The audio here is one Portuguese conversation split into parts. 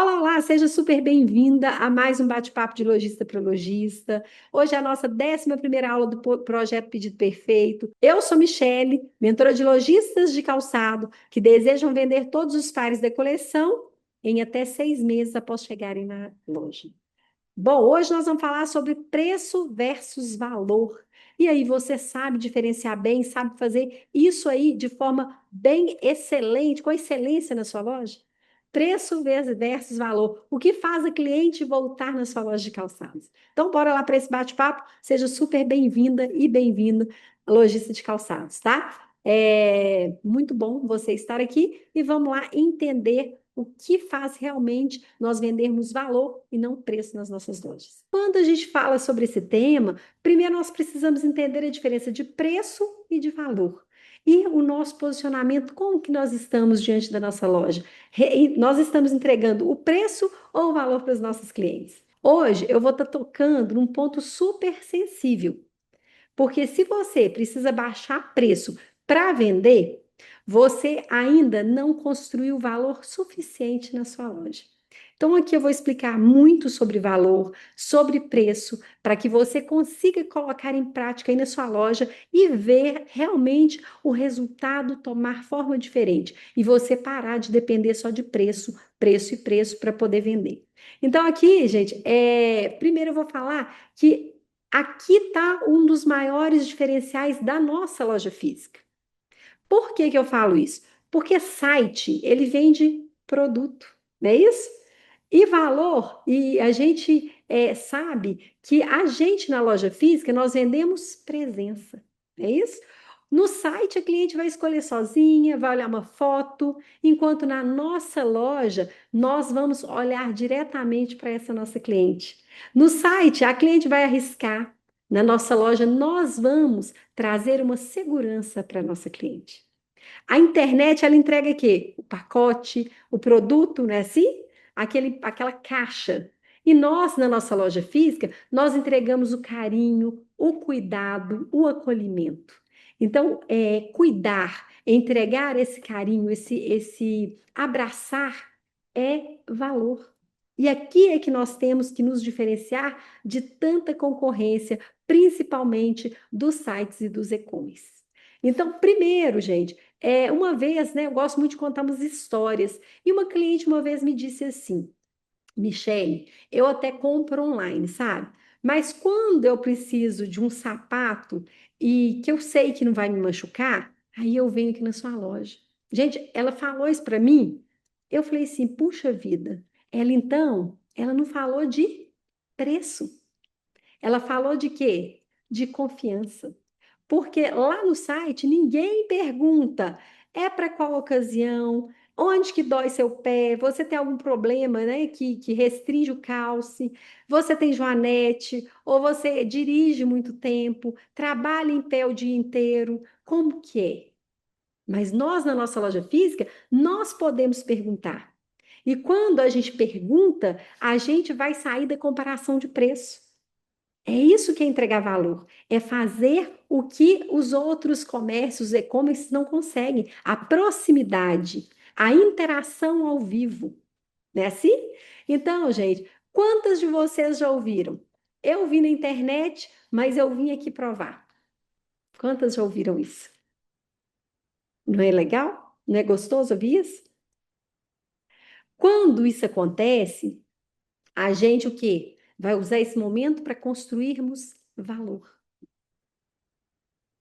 Olá, olá, seja super bem-vinda a mais um bate-papo de lojista para lojista. Hoje é a nossa 11ª aula do projeto Pedido Perfeito. Eu sou Michele, mentora de lojistas de calçado que desejam vender todos os pares da coleção em até 6 meses após chegarem na loja. Bom, hoje nós vamos falar sobre preço versus valor. E aí, você sabe diferenciar bem, sabe fazer isso aí de forma bem excelente, com excelência na sua loja? Preço versus valor. O que faz a cliente voltar na sua loja de calçados? Então, bora lá para esse bate-papo. Seja super bem-vinda e bem-vindo, lojista de calçados, tá? É muito bom você estar aqui e vamos lá entender o que faz realmente nós vendermos valor e não preço nas nossas lojas. Quando a gente fala sobre esse tema, primeiro nós precisamos entender a diferença de preço e de valor. E o nosso posicionamento, como que nós estamos diante da nossa loja? Nós estamos entregando o preço ou o valor para os nossos clientes? Hoje eu vou estar tocando num ponto super sensível, porque se você precisa baixar preço para vender, você ainda não construiu valor suficiente na sua loja. Então, aqui eu vou explicar muito sobre valor, sobre preço, para que você consiga colocar em prática aí na sua loja e ver realmente o resultado tomar forma diferente. E você parar de depender só de preço, preço e preço para poder vender. Então, aqui, gente, primeiro eu vou falar que aqui está um dos maiores diferenciais da nossa loja física. Por que que eu falo isso? Porque site, ele vende produto, não é isso? E valor, e a gente sabe que a gente na loja física, nós vendemos presença, não é isso? No site, a cliente vai escolher sozinha, vai olhar uma foto, enquanto na nossa loja, nós vamos olhar diretamente para essa nossa cliente. No site, a cliente vai arriscar. Na nossa loja, nós vamos trazer uma segurança para a nossa cliente. A internet, ela entrega o quê? O pacote, o produto, né? Assim? Aquela caixa. E nós, na nossa loja física, nós entregamos o carinho, o cuidado, o acolhimento. Então, cuidar, entregar esse carinho, esse abraçar é valor. E aqui é que nós temos que nos diferenciar de tanta concorrência, principalmente dos sites e dos e-commerce. Então, primeiro, gente, uma vez, né, eu gosto muito de contar umas histórias. E uma cliente uma vez me disse assim: Michele, eu até compro online, sabe? Mas quando eu preciso de um sapato e que eu sei que não vai me machucar, aí eu venho aqui na sua loja. Gente, ela falou isso para mim. Eu falei assim: puxa vida. Ela então, ela não falou de preço. Ela falou de quê? De confiança. Porque lá no site ninguém pergunta é para qual ocasião, onde que dói seu pé, você tem algum problema, né, que restringe o calce, você tem joanete, ou você dirige muito tempo, trabalha em pé o dia inteiro, como que é? Mas nós, na nossa loja física, nós podemos perguntar. E quando a gente pergunta, a gente vai sair da comparação de preço. É isso que é entregar valor, é fazer o que os outros comércios, e-commerce não conseguem, a proximidade, a interação ao vivo, não é assim? Então, gente, quantas de vocês já ouviram? Eu vi na internet, mas eu vim aqui provar. Quantas já ouviram isso? Não é legal? Não é gostoso ouvir isso? Quando isso acontece, a gente o quê? Vai usar esse momento para construirmos valor.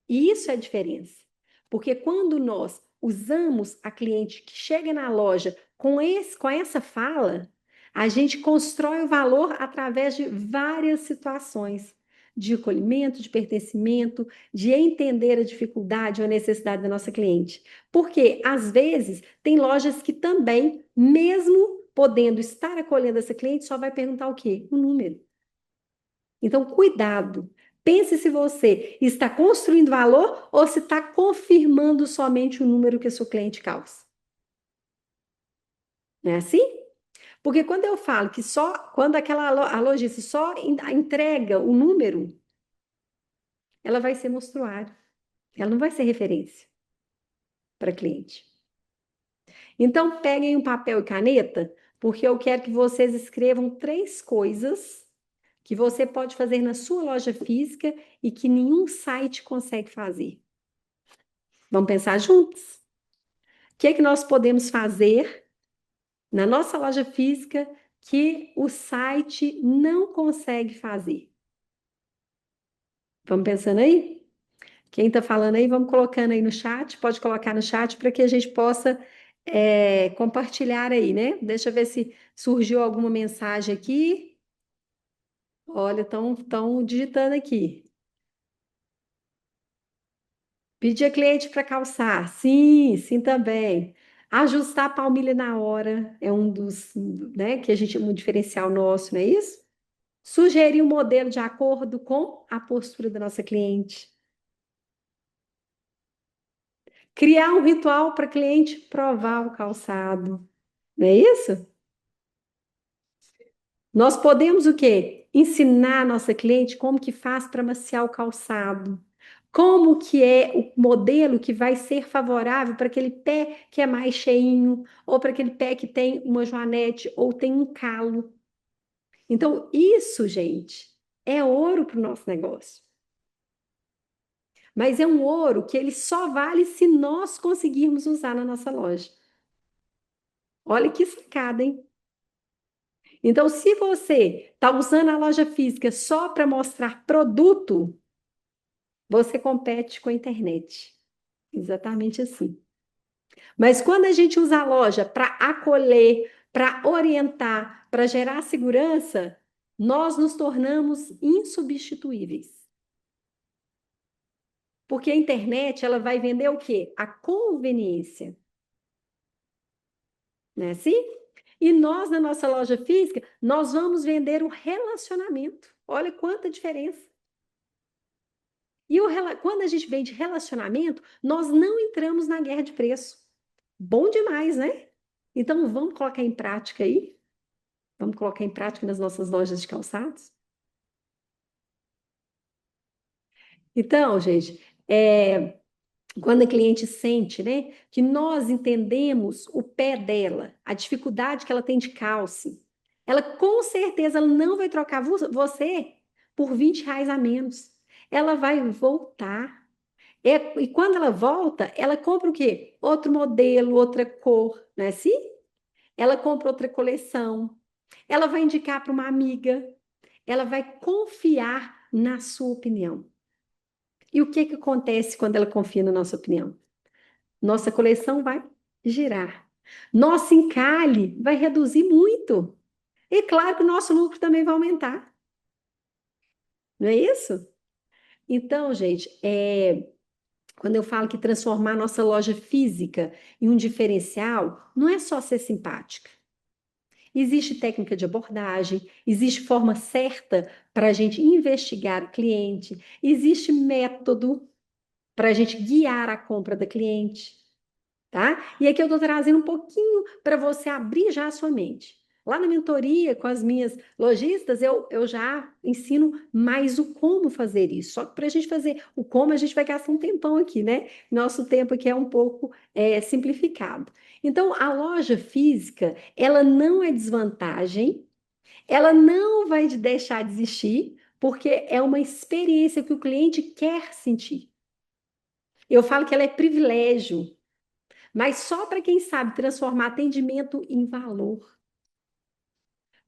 E isso é a diferença. Porque quando nós usamos a cliente que chega na loja com essa fala, a gente constrói o valor através de várias situações de acolhimento, de pertencimento, de entender a dificuldade ou a necessidade da nossa cliente. Porque, às vezes, tem lojas que também, mesmo podendo estar acolhendo essa cliente, só vai perguntar o quê? O número. Então, cuidado. Pense se você está construindo valor ou se está confirmando somente o número que o seu cliente calça. Não é assim? Porque quando eu falo que só, quando a lojista só entrega o número, ela vai ser mostruário. Ela não vai ser referência para cliente. Então, peguem um papel e caneta. porque eu quero que vocês escrevam 3 coisas que você pode fazer na sua loja física e que nenhum site consegue fazer. Vamos pensar juntos? O que é que nós podemos fazer na nossa loja física que o site não consegue fazer? Vamos pensando aí? Quem está falando aí, vamos colocando aí no chat, pode colocar no chat para que a gente possa compartilhar aí, né? Deixa eu ver se surgiu alguma mensagem aqui. Olha, estão digitando aqui. Pedir a cliente para calçar. Sim, sim também. Ajustar a palmilha na hora é um dos, né, que a gente, um diferencial nosso, não é isso? Sugerir um modelo de acordo com a postura da nossa cliente. Criar um ritual para cliente provar o calçado. Não é isso? Nós podemos o quê? Ensinar a nossa cliente como que faz para maciar o calçado. Como que é o modelo que vai ser favorável para aquele pé que é mais cheinho, ou para aquele pé que tem uma joanete ou tem um calo. Então, isso, gente, é ouro para o nosso negócio. Mas é um ouro que ele só vale se nós conseguirmos usar na nossa loja. Olha que sacada, hein? Então, se você está usando a loja física só para mostrar produto, você compete com a internet. Exatamente assim. Mas quando a gente usa a loja para acolher, para orientar, para gerar segurança, nós nos tornamos insubstituíveis. Porque a internet, ela vai vender o quê? A conveniência, né? Sim? E nós, na nossa loja física, nós vamos vender o relacionamento. Olha quanta diferença. E quando a gente vende relacionamento, nós não entramos na guerra de preço. Bom demais, né? Então, vamos colocar em prática aí? Vamos colocar em prática nas nossas lojas de calçados? Então, gente, quando a cliente sente, né, que nós entendemos o pé dela, a dificuldade que ela tem de calce, ela com certeza ela não vai trocar você por R$ 20 a menos. Ela vai voltar. E quando ela volta, ela compra o quê? Outro modelo, outra cor, não é assim? Ela compra outra coleção. Ela vai indicar para uma amiga. Ela vai confiar na sua opinião. E o que que acontece quando ela confia na nossa opinião? Nossa coleção vai girar. Nosso encalhe vai reduzir muito. E claro que o nosso lucro também vai aumentar. Não é isso? Então, gente, quando eu falo que transformar nossa loja física em um diferencial, não é só ser simpática. Existe técnica de abordagem, existe forma certa para a gente investigar o cliente, existe método para a gente guiar a compra da cliente, tá? E aqui eu estou trazendo um pouquinho para você abrir já a sua mente. Lá na mentoria com as minhas lojistas, eu já ensino mais o como fazer isso. Só que para a gente fazer o como, a gente vai gastar um tempão aqui, né? Nosso tempo aqui é um pouco simplificado. Então, a loja física, ela não é desvantagem, ela não vai te deixar de existir, porque é uma experiência que o cliente quer sentir. Eu falo que ela é privilégio, mas só para quem sabe transformar atendimento em valor.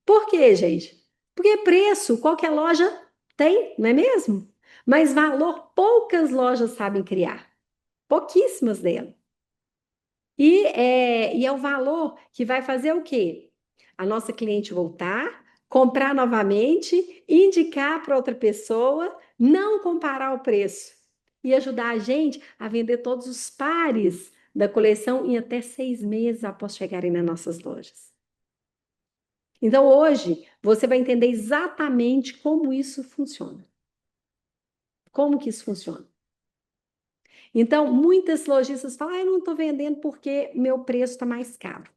Por quê, gente? Porque preço qualquer loja tem, não é mesmo? Mas valor poucas lojas sabem criar, pouquíssimas delas. E é o valor que vai fazer o quê? A nossa cliente voltar, comprar novamente, indicar para outra pessoa, não comparar o preço e ajudar a gente a vender todos os pares da coleção em até 6 meses após chegarem nas nossas lojas. Então, hoje, você vai entender exatamente como isso funciona. Como que isso funciona? Então, muitas lojistas falam, eu não estou vendendo porque meu preço está mais caro.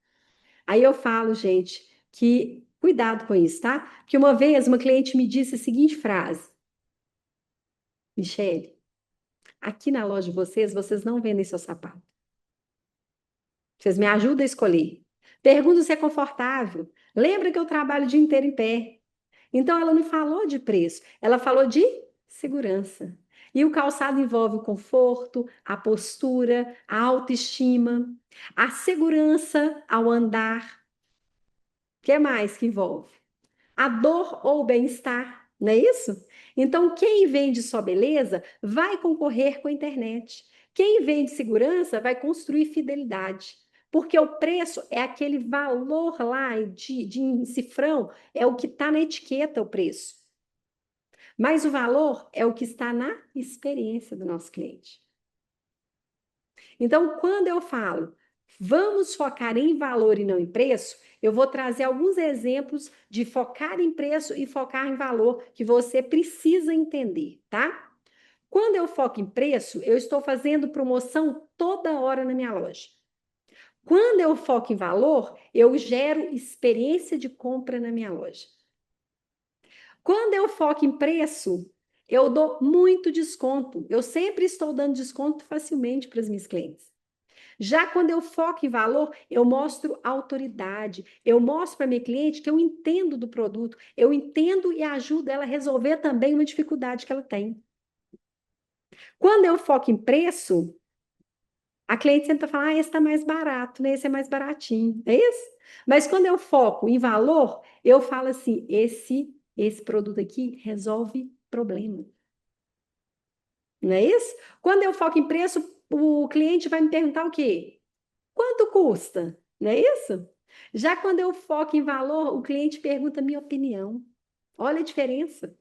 Aí eu falo, gente, que cuidado com isso, tá? Porque uma vez uma cliente me disse a seguinte frase: Michele, aqui na loja de vocês, vocês não vendem seu sapato. Vocês me ajudam a escolher. Pergunta se é confortável. Lembra que eu trabalho o dia inteiro em pé. Então, ela não falou de preço, ela falou de segurança. E o calçado envolve o conforto, a postura, a autoestima, a segurança ao andar. O que mais que envolve? A dor ou o bem-estar, não é isso? Então, quem vende só beleza vai concorrer com a internet. Quem vende segurança vai construir fidelidade. Porque o preço é aquele valor lá de em cifrão, é o que está na etiqueta, o preço. Mas o valor é o que está na experiência do nosso cliente. Então, quando eu falo, vamos focar em valor e não em preço, eu vou trazer alguns exemplos de focar em preço e focar em valor que você precisa entender, tá? Quando eu foco em preço, eu estou fazendo promoção toda hora na minha loja. Quando eu foco em valor, eu gero experiência de compra na minha loja. Quando eu foco em preço, eu dou muito desconto. Eu sempre estou dando desconto facilmente para as minhas clientes. Já quando eu foco em valor, eu mostro autoridade. Eu mostro para minha cliente que eu entendo do produto, eu entendo e ajudo ela a resolver também uma dificuldade que ela tem. Quando eu foco em preço, a cliente sempre fala: ah, esse está mais barato, né? Esse é mais baratinho, é isso? Mas quando eu foco em valor, eu falo assim: esse produto aqui resolve problema. Não é isso? Quando eu foco em preço, o cliente vai me perguntar o quê? Quanto custa? Não é isso? Já quando eu foco em valor, o cliente pergunta a minha opinião. Olha a diferença.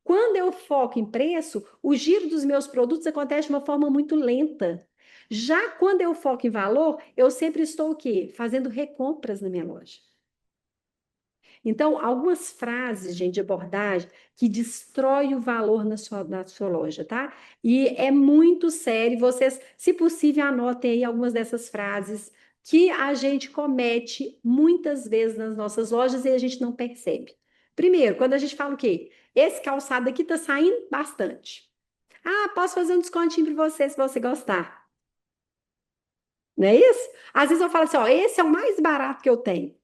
Quando eu foco em preço, o giro dos meus produtos acontece de uma forma muito lenta. Já quando eu foco em valor, eu sempre estou o quê? Fazendo recompras na minha loja. Então, algumas frases, gente, de abordagem que destrói o valor na sua loja, tá? E é muito sério. Vocês, se possível, anotem aí algumas dessas frases que a gente comete muitas vezes nas nossas lojas e a gente não percebe. Primeiro, quando a gente fala o quê? Esse calçado aqui tá saindo bastante. Ah, posso fazer um descontinho para você se você gostar. Não é isso? Às vezes eu falo assim, ó, esse é o mais barato que eu tenho.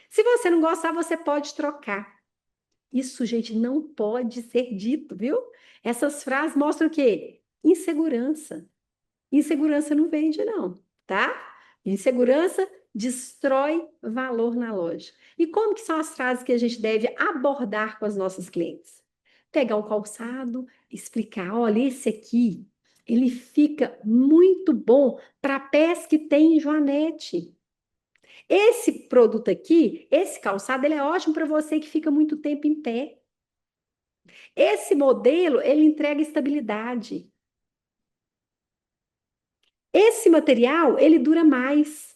Se você não gostar, você pode trocar. Isso, gente, não pode ser dito, viu? Essas frases mostram o quê? Insegurança. Insegurança não vende, não, tá? Insegurança destrói valor na loja. E como que são as frases que a gente deve abordar com as nossas clientes? Pegar o calçado, explicar, olha, esse aqui, ele fica muito bom para pés que tem em Joanete. Esse produto aqui, esse calçado, ele é ótimo para você que fica muito tempo em pé. Esse modelo, ele entrega estabilidade. Esse material, ele dura mais.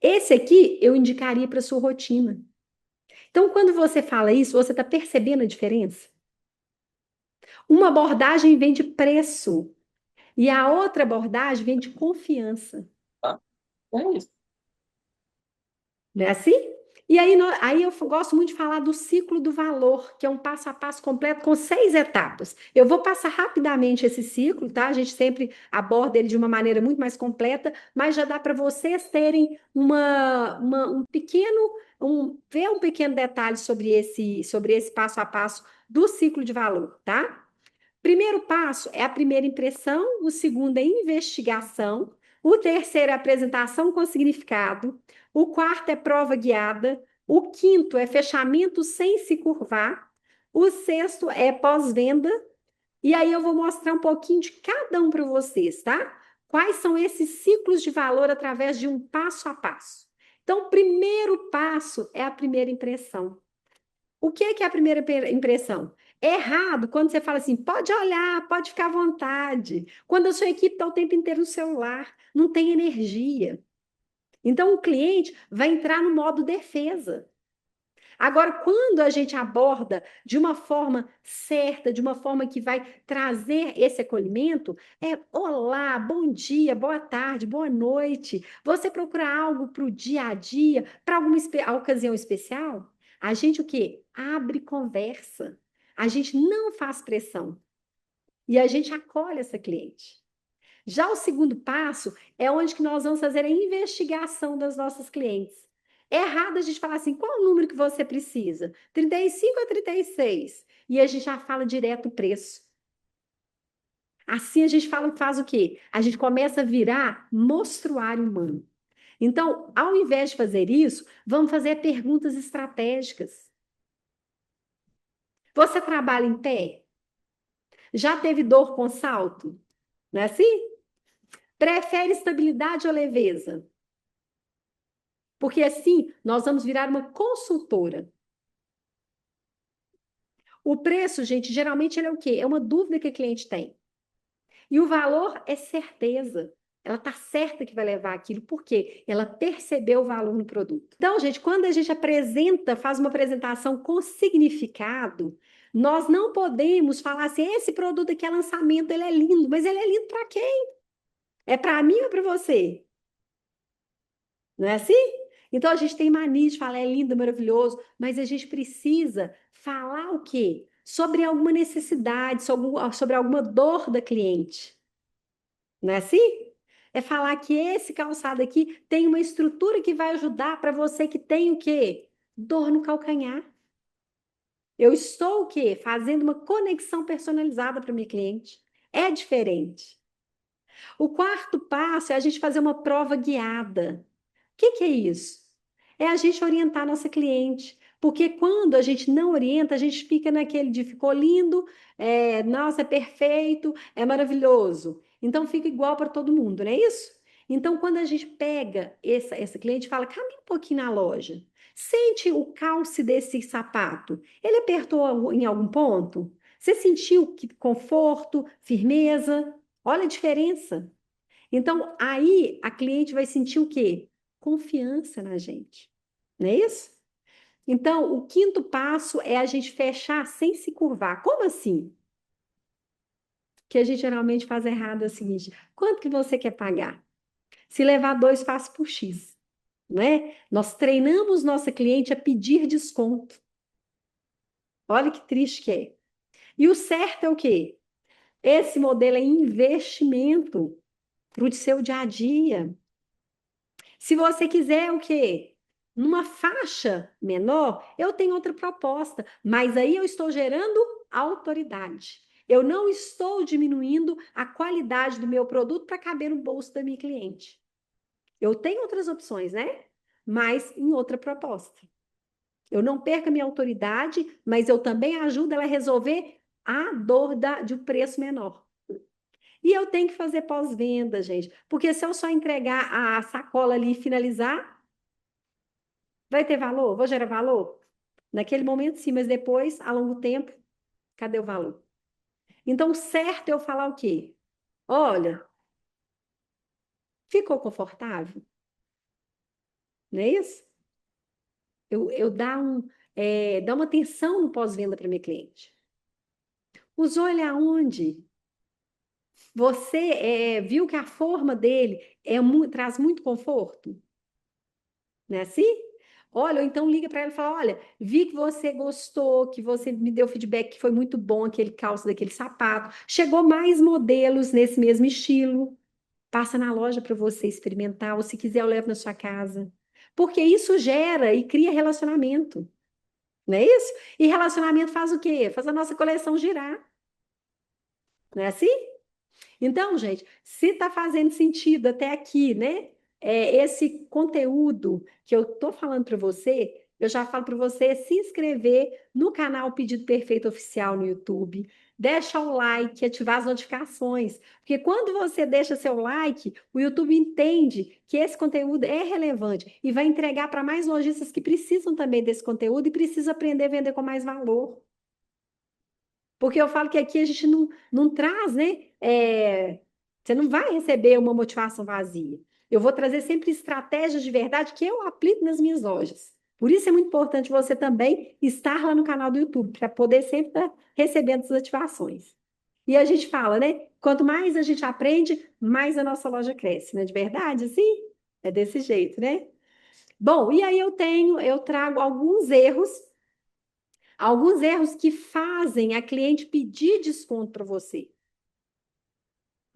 Esse aqui, eu indicaria para sua rotina. Então, quando você fala isso, você está percebendo a diferença? Uma abordagem vem de preço e a outra abordagem vem de confiança. Tá? É isso. Não é assim? E aí, aí eu gosto muito de falar do ciclo do valor, que é um passo a passo completo com 6 etapas. Eu vou passar rapidamente esse ciclo, tá? A gente sempre aborda ele de uma maneira muito mais completa, mas já dá para vocês terem ver um pequeno detalhe sobre esse passo a passo do ciclo de valor, tá? Primeiro passo é a primeira impressão, o segundo é investigação, o terceiro é apresentação com significado, o quarto é prova guiada, o quinto é fechamento sem se curvar, o sexto é pós-venda, e aí eu vou mostrar um pouquinho de cada um para vocês, tá? Quais são esses ciclos de valor através de um passo a passo. Então, o primeiro passo é a primeira impressão. O que é a primeira impressão? É errado quando você fala assim, pode olhar, pode ficar à vontade. Quando a sua equipe está o tempo inteiro no celular, não tem energia. Então, o cliente vai entrar no modo defesa. Agora, quando a gente aborda de uma forma certa, de uma forma que vai trazer esse acolhimento, é olá, bom dia, boa tarde, boa noite. Você procura algo para o dia a dia, para alguma ocasião especial? A gente o quê? Abre conversa. A gente não faz pressão. E a gente acolhe essa cliente. Já o segundo passo é onde que nós vamos fazer a investigação das nossas clientes. É errado a gente falar assim, qual o número que você precisa? 35 ou 36? E a gente já fala direto o preço. Assim a gente faz o quê? A gente começa a virar mostruário humano. Então, ao invés de fazer isso, vamos fazer perguntas estratégicas. Você trabalha em pé? Já teve dor com salto? Não é assim? Prefere estabilidade ou leveza? Porque assim nós vamos virar uma consultora. O preço, gente, geralmente ele é o quê? É uma dúvida que a cliente tem. E o valor é certeza. Ela está certa que vai levar aquilo, porque ela percebeu o valor no produto. Então, gente, quando a gente apresenta, faz uma apresentação com significado, nós não podemos falar assim, esse produto aqui é lançamento, ele é lindo, mas ele é lindo para quem? É para mim ou para você? Não é assim? Então a gente tem mania de falar é lindo, maravilhoso, mas a gente precisa falar o quê? Sobre alguma necessidade, sobre alguma dor da cliente. Não é assim? É falar que esse calçado aqui tem uma estrutura que vai ajudar para você que tem o quê? Dor no calcanhar. Eu estou o quê? Fazendo uma conexão personalizada para minha cliente. É diferente. O quarto passo é a gente fazer uma prova guiada. Que é isso? É a gente orientar a nossa cliente. Porque quando a gente não orienta, a gente fica naquele de ficou lindo, nossa, é perfeito, é maravilhoso. Então fica igual para todo mundo, não é isso? Então, quando a gente pega essa cliente e fala, caminha um pouquinho na loja, sente o calce desse sapato. Ele apertou em algum ponto? Você sentiu conforto, firmeza? Olha a diferença. Então, aí a cliente vai sentir o quê? Confiança na gente. Não é isso? Então, o quinto passo é a gente fechar sem se curvar. Como assim? O que a gente geralmente faz errado é o seguinte: quanto que você quer pagar? Se levar dois, faço por X. Não é? Nós treinamos nossa cliente a pedir desconto. Olha que triste que é. E o certo é o quê? Esse modelo é investimento para o seu dia a dia. Se você quiser o quê? Numa faixa menor, eu tenho outra proposta, mas aí eu estou gerando autoridade. Eu não estou diminuindo a qualidade do meu produto para caber no bolso da minha cliente. Eu tenho outras opções, né? Mas em outra proposta. Eu não perco a minha autoridade, mas eu também ajudo ela a resolver a dor de um preço menor. E eu tenho que fazer pós-venda, gente, porque se eu só entregar a sacola ali e finalizar, vai ter valor? Vou gerar valor? Naquele momento, sim, mas depois, a longo tempo, cadê o valor? Então, certo é eu falar o quê? Olha, ficou confortável? Não é isso? Eu dar uma atenção no pós-venda para minha cliente. Usou ele aonde? Você viu que a forma dele traz muito conforto? Não é assim? Olha, ou então liga para ela e fala: olha, vi que você gostou, que você me deu feedback que foi muito bom aquele calço daquele sapato. Chegou mais modelos nesse mesmo estilo. Passa na loja para você experimentar, ou se quiser, eu levo na sua casa. Porque isso gera e cria relacionamento. Não é isso? E relacionamento faz o quê? Faz a nossa coleção girar. Não é assim? Então, gente, se está fazendo sentido até aqui, né? Esse conteúdo que eu estou falando para você, eu já falo para você se inscrever no canal Pedido Perfeito Oficial no YouTube, deixa o like, ativar as notificações, porque quando você deixa seu like, o YouTube entende que esse conteúdo é relevante e vai entregar para mais lojistas que precisam também desse conteúdo e precisam aprender a vender com mais valor. Porque eu falo que aqui a gente não traz, né? Você não vai receber uma motivação vazia. Eu vou trazer sempre estratégias de verdade que eu aplico nas minhas lojas. Por isso é muito importante você também estar lá no canal do YouTube, para poder sempre estar recebendo as ativações. E a gente fala, né? Quanto mais a gente aprende, mais a nossa loja cresce, não é de verdade? Assim? É desse jeito, né? Bom, e aí eu trago alguns erros que fazem a cliente pedir desconto para você.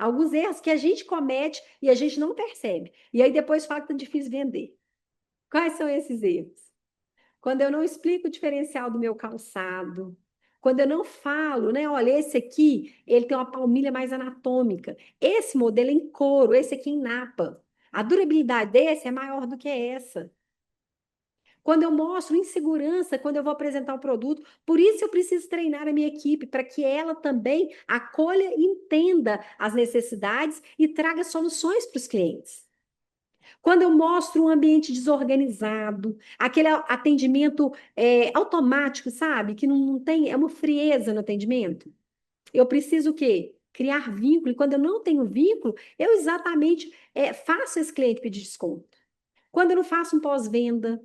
Alguns erros que a gente comete e a gente não percebe. E aí depois fala que tá difícil vender. Quais são esses erros? Quando eu não explico o diferencial do meu calçado, quando eu não falo, né? Olha, esse aqui, ele tem uma palmilha mais anatômica. Esse modelo é em couro, esse aqui é em napa. A durabilidade desse é maior do que essa. Quando eu mostro insegurança, quando eu vou apresentar o produto, por isso eu preciso treinar a minha equipe, para que ela também acolha e entenda as necessidades e traga soluções para os clientes. Quando eu mostro um ambiente desorganizado, aquele atendimento automático, sabe? Que não tem, é uma frieza no atendimento. Eu preciso o quê? Criar vínculo. E quando eu não tenho vínculo, eu exatamente faço esse cliente pedir desconto. Quando eu não faço um pós-venda,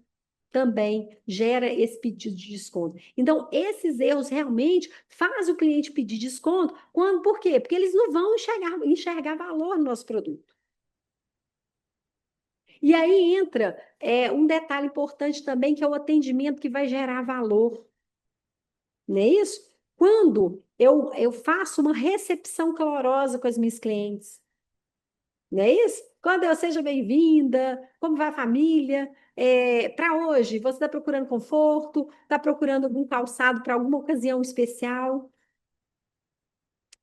também gera esse pedido de desconto. Então, esses erros realmente fazem o cliente pedir desconto. Por quê? Porque eles não vão enxergar valor no nosso produto. E aí entra um detalhe importante também, que é o atendimento que vai gerar valor. Não é isso? Quando eu faço uma recepção calorosa com as minhas clientes, não é isso? Quando eu seja bem-vinda, como vai a família? Para hoje, você está procurando conforto? Está procurando algum calçado para alguma ocasião especial?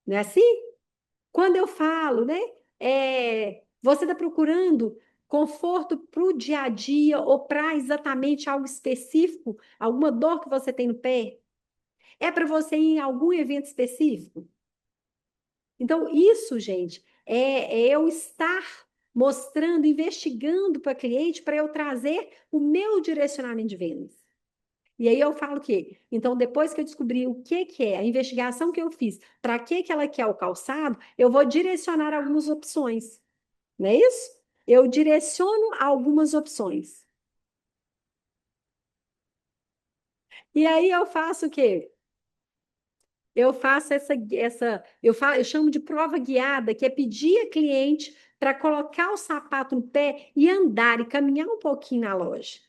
Não é assim? Quando eu falo, né? Você está procurando conforto para o dia a dia ou para exatamente algo específico, alguma dor que você tem no pé? É para você ir em algum evento específico? Então, isso, gente, é eu estar mostrando, investigando para cliente para eu trazer o meu direcionamento de vendas. E aí eu falo que, então, depois que eu descobri o que é a investigação que eu fiz, para que ela quer o calçado, eu vou direcionar algumas opções. Não é isso? Eu direciono algumas opções. E aí eu faço o quê? Eu faço eu chamo de prova guiada, que é pedir a cliente para colocar o sapato no pé e andar e caminhar um pouquinho na loja.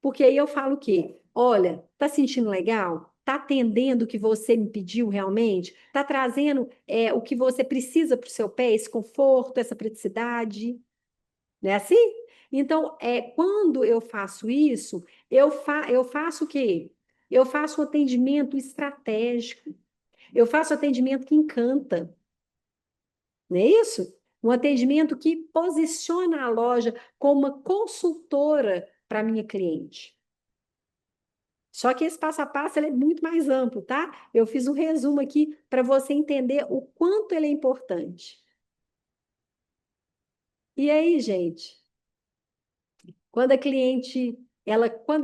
Porque aí eu falo o quê? Olha, tá sentindo legal? Tá atendendo o que você me pediu realmente? Tá trazendo o que você precisa para o seu pé, esse conforto, essa praticidade? Não é assim? Então, quando eu faço isso, eu faço o quê? Eu faço um atendimento estratégico. Eu faço atendimento que encanta, não é isso? Um atendimento que posiciona a loja como uma consultora para minha cliente. Só que esse passo a passo ele é muito mais amplo, tá? Eu fiz um resumo aqui para você entender o quanto ele é importante. E aí, gente, quando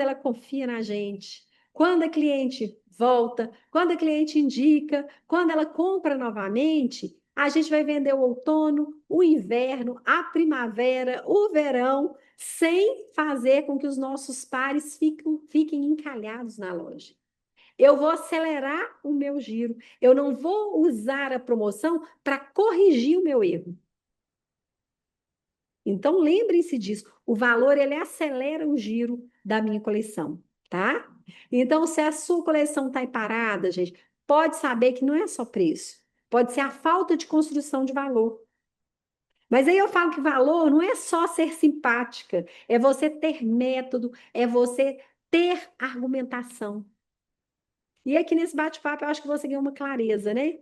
ela confia na gente, quando a cliente volta, quando a cliente indica, quando ela compra novamente, a gente vai vender o outono, o inverno, a primavera, o verão, sem fazer com que os nossos pares fiquem encalhados na loja. Eu vou acelerar o meu giro. Eu não vou usar a promoção para corrigir o meu erro. Então, lembrem-se disso. O valor, ele acelera o giro da minha coleção, tá? Então, se a sua coleção está parada, gente, pode saber que não é só preço. Pode ser a falta de construção de valor. Mas aí eu falo que valor não é só ser simpática, é você ter método, é você ter argumentação. E aqui nesse bate-papo, eu acho que você ganhou uma clareza, né?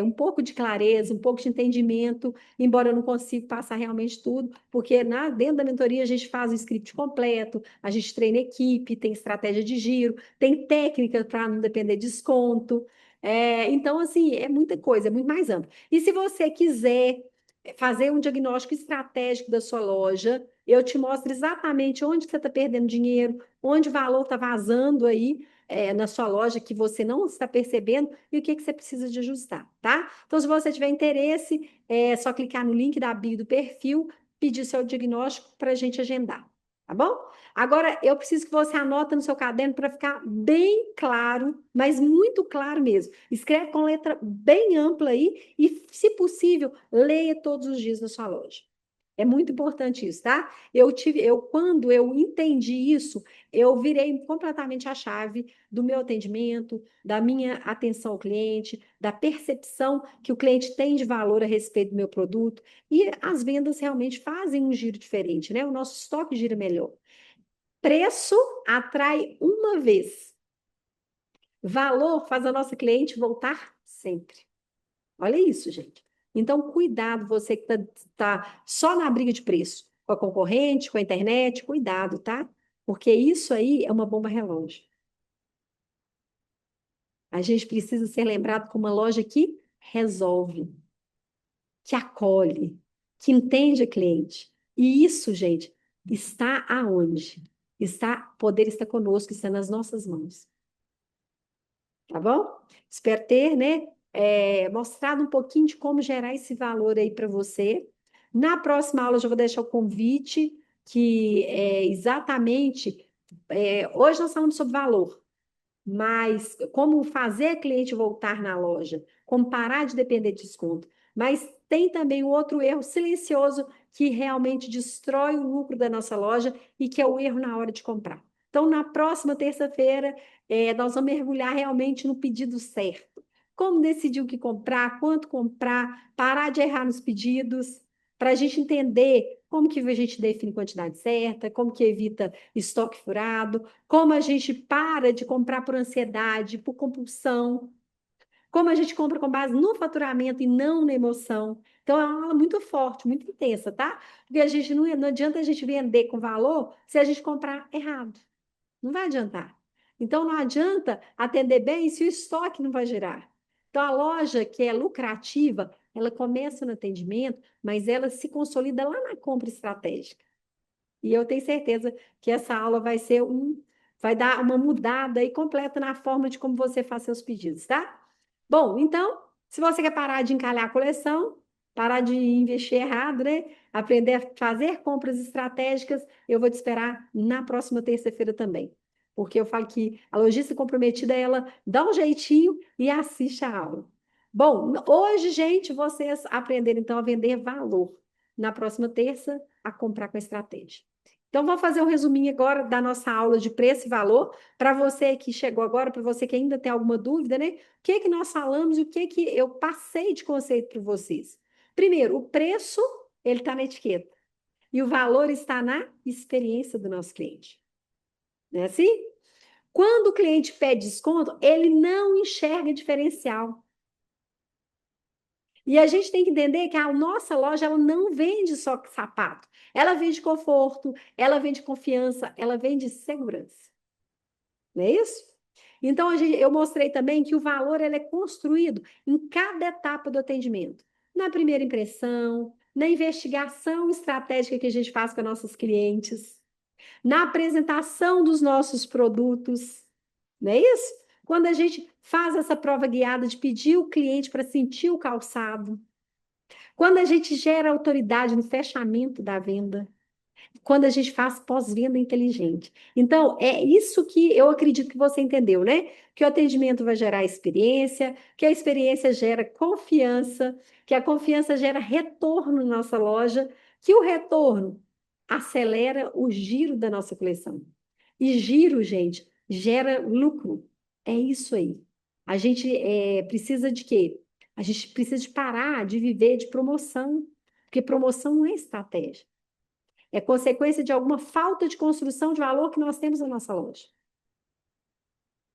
Um pouco de clareza, um pouco de entendimento, embora eu não consiga passar realmente tudo, porque dentro da mentoria a gente faz o script completo, a gente treina equipe, tem estratégia de giro, tem técnica para não depender de desconto. Então, assim, é muita coisa, é muito mais amplo. E se você quiser fazer um diagnóstico estratégico da sua loja, eu te mostro exatamente onde você está perdendo dinheiro, onde o valor está vazando aí na sua loja que você não está percebendo e o que você precisa de ajustar, tá? Então, se você tiver interesse, é só clicar no link da bio do perfil, pedir seu diagnóstico para a gente agendar, tá bom? Agora, eu preciso que você anota no seu caderno para ficar bem claro, mas muito claro mesmo. Escreve com letra bem ampla aí e, se possível, leia todos os dias na sua loja. É muito importante isso, tá? Quando eu entendi isso, eu virei completamente a chave do meu atendimento, da minha atenção ao cliente, da percepção que o cliente tem de valor a respeito do meu produto, e as vendas realmente fazem um giro diferente, né? O nosso estoque gira melhor. Preço atrai uma vez. Valor faz a nossa cliente voltar sempre. Olha isso, gente. Então, cuidado, você que tá só na briga de preço, com a concorrente, com a internet, cuidado, tá? Porque isso aí é uma bomba relógio. A gente precisa ser lembrado como uma loja que resolve, que acolhe, que entende a cliente. E isso, gente, está aonde? Poder está conosco, está nas nossas mãos. Tá bom? Espero ter, né, mostrado um pouquinho de como gerar esse valor aí para você. Na próxima aula eu já vou deixar o convite, que é exatamente. Hoje nós falamos sobre valor, mas como fazer a cliente voltar na loja, como parar de depender de desconto. Mas tem também o outro erro silencioso que realmente destrói o lucro da nossa loja e que é o erro na hora de comprar. Então, na próxima terça-feira, nós vamos mergulhar realmente no pedido certo. Como decidir o que comprar, quanto comprar, parar de errar nos pedidos, para a gente entender como que a gente define quantidade certa, como que evita estoque furado, como a gente para de comprar por ansiedade, por compulsão, como a gente compra com base no faturamento e não na emoção. Então, é uma aula muito forte, muito intensa, tá? Porque a gente não adianta a gente vender com valor se a gente comprar errado. Não vai adiantar. Então, não adianta atender bem se o estoque não vai gerar. Então, a loja que é lucrativa, ela começa no atendimento, mas ela se consolida lá na compra estratégica. E eu tenho certeza que essa aula vai dar uma mudada aí completa na forma de como você faz seus pedidos, tá? Bom, então, se você quer parar de encalhar a coleção, parar de investir errado, né? Aprender a fazer compras estratégicas, eu vou te esperar na próxima terça-feira também. Porque eu falo que a lojista comprometida, ela dá um jeitinho e assiste a aula. Bom, hoje, gente, vocês aprenderam então a vender valor. Na próxima terça, a comprar com estratégia. Então, vou fazer um resuminho agora da nossa aula de preço e valor, para você que chegou agora, para você que ainda tem alguma dúvida, né? O que que nós falamos e o que que eu passei de conceito para vocês. Primeiro, o preço, ele está na etiqueta. E o valor está na experiência do nosso cliente. Não é assim? Quando o cliente pede desconto, ele não enxerga diferencial. E a gente tem que entender que a nossa loja ela não vende só sapato. Ela vende conforto, ela vende confiança, ela vende segurança. Não é isso? Então, eu mostrei também que o valor ele é construído em cada etapa do atendimento. Na primeira impressão, na investigação estratégica que a gente faz com nossos clientes, na apresentação dos nossos produtos. Não é isso? Quando a gente faz essa prova guiada de pedir o cliente para sentir o calçado. Quando a gente gera autoridade no fechamento da venda, quando a gente faz pós-venda inteligente. Então, é isso que eu acredito que você entendeu, né? Que o atendimento vai gerar experiência, que a experiência gera confiança, que a confiança gera retorno na nossa loja, que o retorno acelera o giro da nossa coleção. E giro, gente, gera lucro. É isso aí. A gente precisa de quê? A gente precisa de parar de viver de promoção, porque promoção não é estratégia. É consequência de alguma falta de construção de valor que nós temos na nossa loja.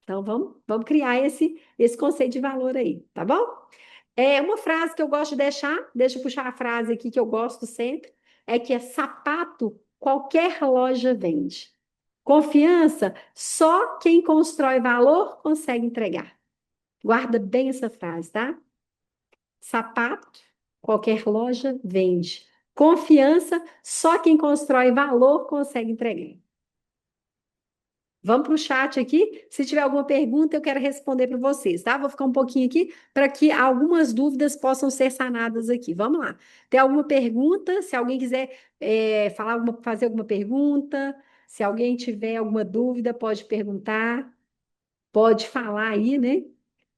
Então, vamos criar esse conceito de valor aí, tá bom? Uma frase que eu gosto de deixa eu puxar a frase aqui que eu gosto sempre, é que é sapato qualquer loja vende. Confiança, só quem constrói valor consegue entregar. Guarda bem essa frase, tá? Sapato, qualquer loja vende. Confiança, só quem constrói valor consegue entregar. Vamos para o chat aqui. Se tiver alguma pergunta, eu quero responder para vocês, tá? Vou ficar um pouquinho aqui para que algumas dúvidas possam ser sanadas aqui. Vamos lá. Tem alguma pergunta? Se alguém quiser fazer alguma pergunta, se alguém tiver alguma dúvida, pode perguntar, pode falar aí, né?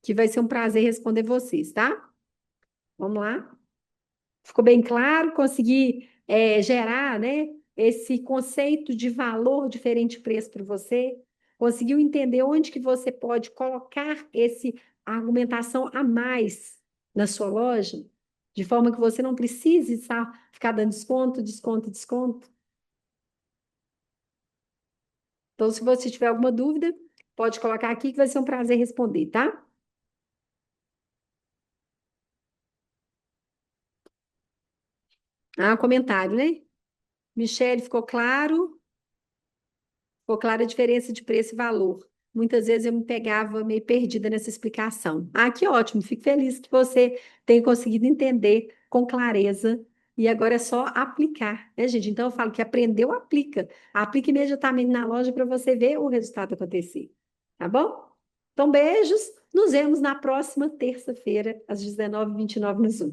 Que vai ser um prazer responder vocês, tá? Vamos lá. Ficou bem claro? Consegui gerar, né, esse conceito de valor diferente preço para você, conseguiu entender onde que você pode colocar esse argumentação a mais na sua loja, de forma que você não precise ficar dando desconto, desconto, desconto. Então, se você tiver alguma dúvida, pode colocar aqui que vai ser um prazer responder, tá? Ah, comentário, né? Michele, ficou claro? Ficou clara a diferença de preço e valor. Muitas vezes eu me pegava meio perdida nessa explicação. Ah, que ótimo, fico feliz que você tenha conseguido entender com clareza e agora é só aplicar, né, gente? Então eu falo que aprendeu, aplica. Aplica imediatamente na loja para você ver o resultado acontecer. Tá bom? Então, beijos. Nos vemos na próxima terça-feira, às 19h29 no Zoom.